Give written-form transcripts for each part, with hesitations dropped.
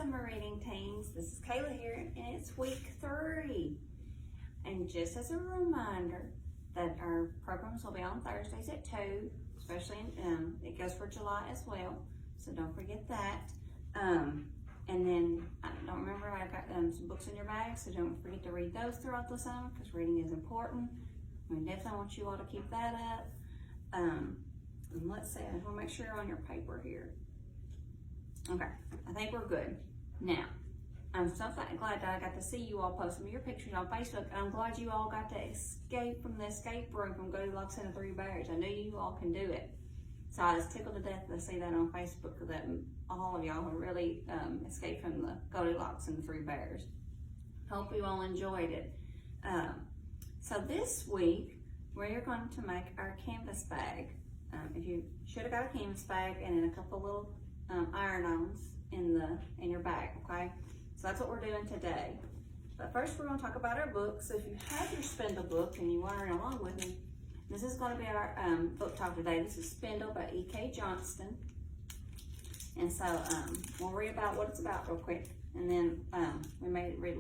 summer reading, teens. This is Kayla here, and it's week 3. And just as a reminder that our programs will be on Thursdays at 2, especially it goes for July as well, so don't forget that. And then I don't remember, I got some books in your bag, so don't forget to read those throughout the summer because reading is important. We definitely want you all to keep that up. And let's see, I want to make sure you're on your paper here. Okay, I think we're good. Now, I'm so glad that I got to see you all posting your pictures on Facebook. I'm glad you all got to escape from the escape room from Goldilocks and the Three Bears. I know you all can do it. So I was tickled to death to see that on Facebook, that all of y'all have really escaped from the Goldilocks and the Three Bears. Hope you all enjoyed it. So this week, we're going to make our canvas bag. If you should have got a canvas bag and then a couple little iron-ons in your bag, okay? So that's what we're doing today. But first we're going to talk about our book. So if you have your Spindle book and you want to read along with me, this is going to be our book talk today. This is Spindle by E.K. Johnston. And so we'll read about what it's about real quick. And then we may read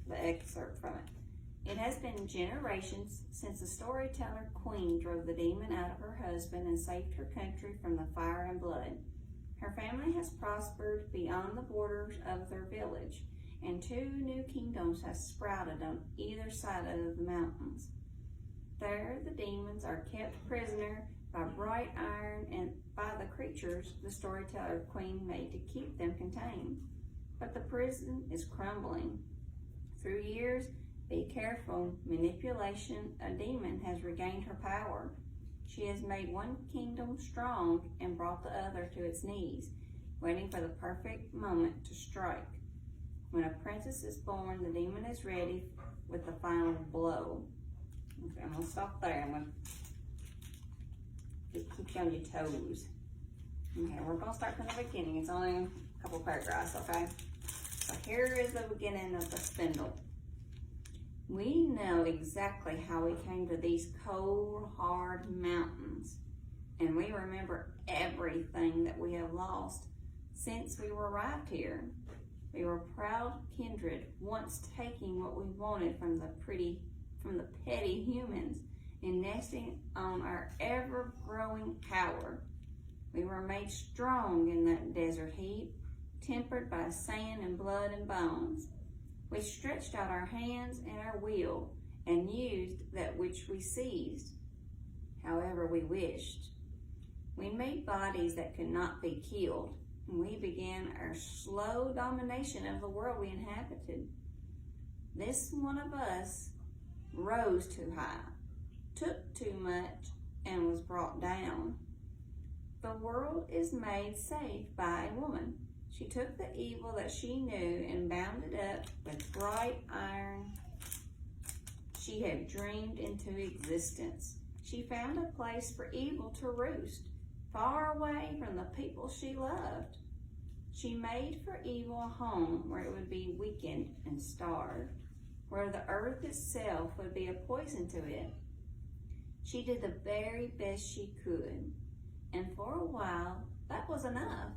the excerpt from it. It has been generations since the storyteller queen drove the demon out of her husband and saved her country from the fire and blood. Her family has prospered beyond the borders of their village, and 2 new kingdoms have sprouted on either side of the mountains. There the demons are kept prisoner by bright iron and by the creatures the storyteller queen made to keep them contained. But the prison is crumbling. Through years, be careful, manipulation, a demon has regained her power. She has made one kingdom strong and brought the other to its knees, waiting for the perfect moment to strike. When a princess is born, the demon is ready with the final blow. Okay, I'm going to stop there. I'm going to keep you on your toes. Okay, we're going to start from the beginning. It's only a couple paragraphs, okay? So here is the beginning of the Spindle. We know exactly how we came to these cold, hard mountains, and we remember everything that we have lost since we arrived here. We were proud kindred, once taking what we wanted from the petty humans and nesting on our ever-growing power. We were made strong in that desert heat, tempered by sand and blood and bones. We stretched out our hands and our will and used that which we seized, however we wished. We made bodies that could not be killed, and we began our slow domination of the world we inhabited. This one of us rose too high, took too much, and was brought down. The world is made safe by a woman. She took the evil that she knew and bound it up with bright iron she had dreamed into existence. She found a place for evil to roost, far away from the people she loved. She made for evil a home where it would be weakened and starved, where the earth itself would be a poison to it. She did the very best she could, and for a while that was enough.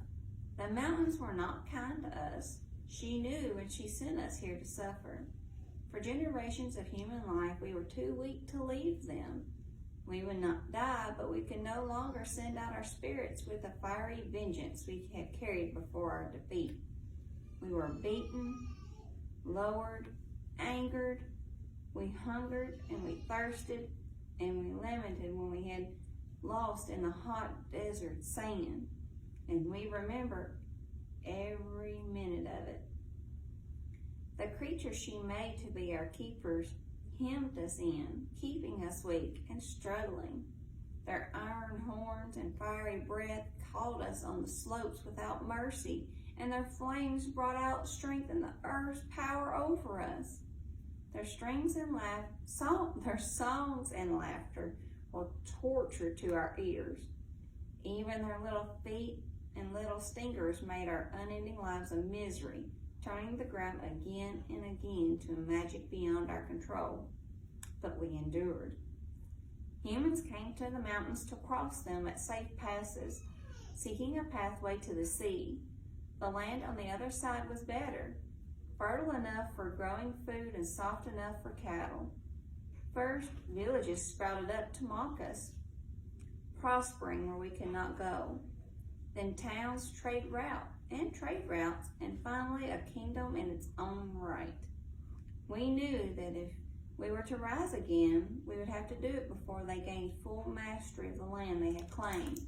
The mountains were not kind to us. She knew when she sent us here to suffer. For generations of human life, we were too weak to leave them. We would not die, but we could no longer send out our spirits with the fiery vengeance we had carried before our defeat. We were beaten, lowered, angered. We hungered and we thirsted, and we lamented when we had lost in the hot desert sand. And we remember every minute of it. The creatures she made to be our keepers hemmed us in, keeping us weak and struggling. Their iron horns and fiery breath caught us on the slopes without mercy, and their flames brought out strength in the earth's power over us. Their songs and laughter were torture to our ears. Even their little feet and little stingers made our unending lives a misery, turning the ground again and again to a magic beyond our control. But we endured. Humans came to the mountains to cross them at safe passes, seeking a pathway to the sea. The land on the other side was better, fertile enough for growing food and soft enough for cattle. First, villages sprouted up to mock us, prospering where we could not go. Then towns, trade routes, and finally a kingdom in its own right. We knew that if we were to rise again, we would have to do it before they gained full mastery of the land they had claimed.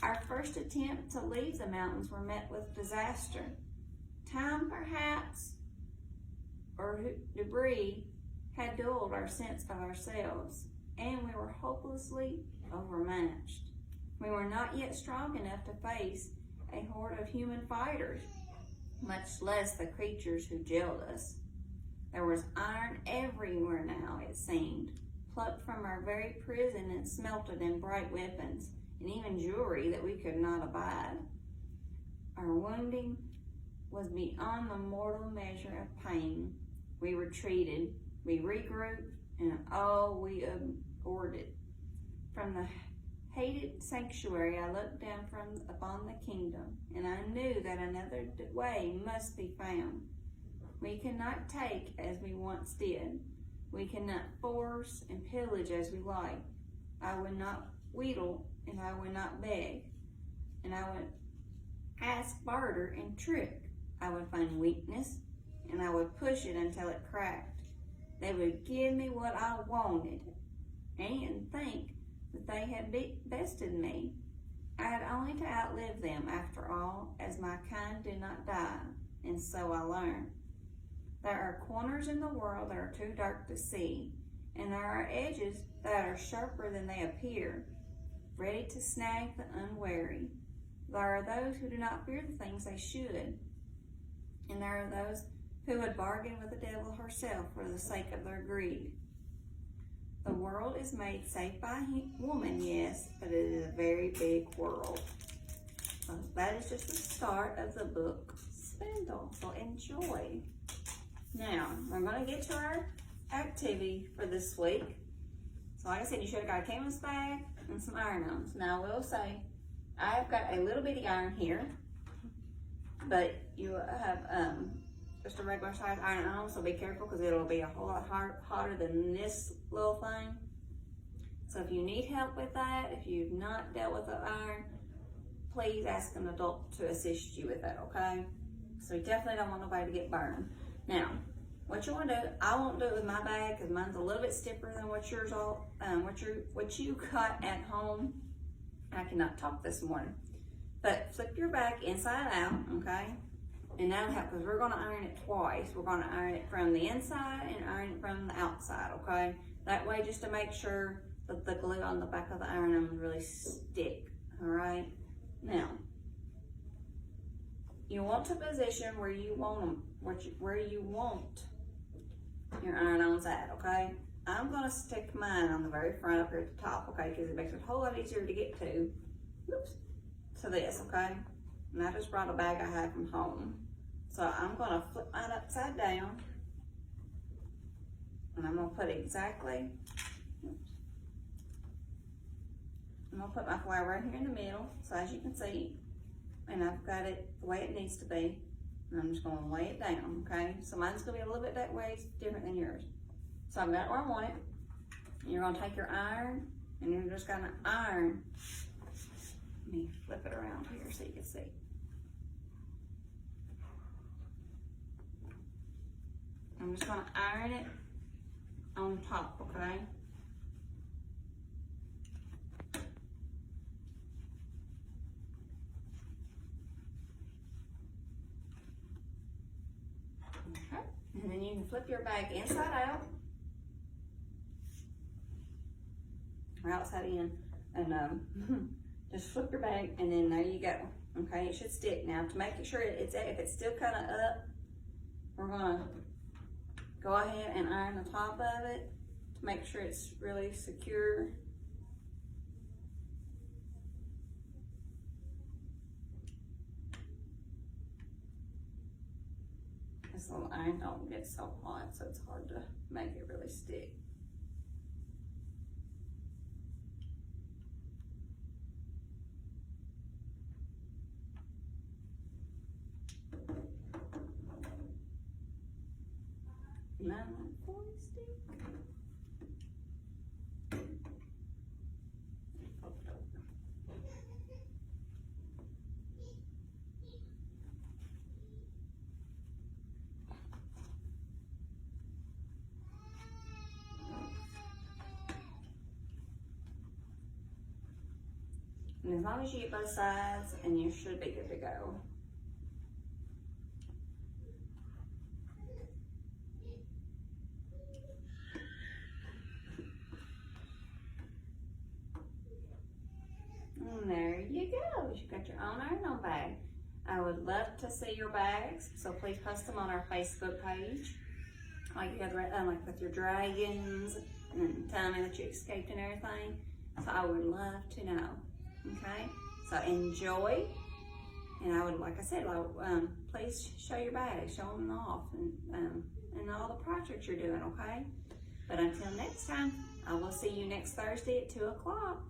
Our first attempt to leave the mountains were met with disaster. Time, perhaps, or debris had dulled our sense of ourselves, and we were hopelessly overmatched. We were not yet strong enough to face a horde of human fighters, much less the creatures who jailed us. There was iron everywhere now, it seemed, plucked from our very prison and smelted in bright weapons, and even jewelry that we could not abide. Our wounding was beyond the mortal measure of pain. We retreated, we regrouped, and we aborted. From the hated sanctuary, I looked down upon the kingdom, and I knew that another way must be found. We cannot take as we once did. We cannot force and pillage as we like. I would not wheedle, and I would not beg, and I would ask barter and trick. I would find weakness, and I would push it until it cracked. They would give me what I wanted, and think that they had bested me. I had only to outlive them, after all, as my kind did not die, and so I learned. There are corners in the world that are too dark to see, and there are edges that are sharper than they appear, ready to snag the unwary. There are those who do not fear the things they should, and there are those who would bargain with the devil herself for the sake of their greed. The world is made safe by woman, yes, but it is a very big world. So that is just the start of the book, Spindle. So enjoy. Now, we're going to get to our activity for this week. So like I said, you should have got a canvas bag and some iron-ons. Now, I will say, I've got a little bitty iron here, but you have just a regular size iron-on, so be careful because it'll be a whole lot hotter than this little thing. So if you need help with that, if you've not dealt with the iron, please ask an adult to assist you with that, okay? So you definitely don't want nobody to get burned. Now, what you want to do, I won't do it with my bag because mine's a little bit stiffer than what yours all, what you cut at home. I cannot talk this morning, but flip your bag inside out, okay? And that'll help because we're going to iron it twice. We're going to iron it from the inside and iron it from the outside, okay? That way, just to make sure that the glue on the back of the iron will really stick, all right? Now, you want to position where you want them, where you want your iron-ons at, okay? I'm going to stick mine on the very front up here at the top, okay? Because it makes it a whole lot easier to get to, to this, okay? And I just brought a bag I had from home. So I'm going to flip mine upside down. And I'm going to put exactly, I'm going to put my flower right here in the middle. So as you can see, and I've got it the way it needs to be. And I'm just going to lay it down, okay? So mine's going to be a little bit that way, it's different than yours. So I've got it where I want it. And you're going to take your iron, and you're just going to iron. Let me flip it around here so you can see. I'm just going to iron it on top, okay? Okay, and then you can flip your bag inside out or outside in, and just flip your bag, and then there you go. Okay, it should stick. Now to make sure if it's still kind of up, we're going to go ahead and iron the top of it to make sure it's really secure. This little iron don't get so hot, so it's hard to make it really stick. And as long as you get both sides, and you should be good to go. And there you go. You got your own iron-on bag. I would love to see your bags, so please post them on our Facebook page. Like you got, like with your dragons, and tell me that you escaped and everything. So I would love to know. Okay, so enjoy, and I would, like I said, please show your bags, show them off, and all the projects you're doing. Okay, but until next time, I will see you next Thursday at 2 o'clock.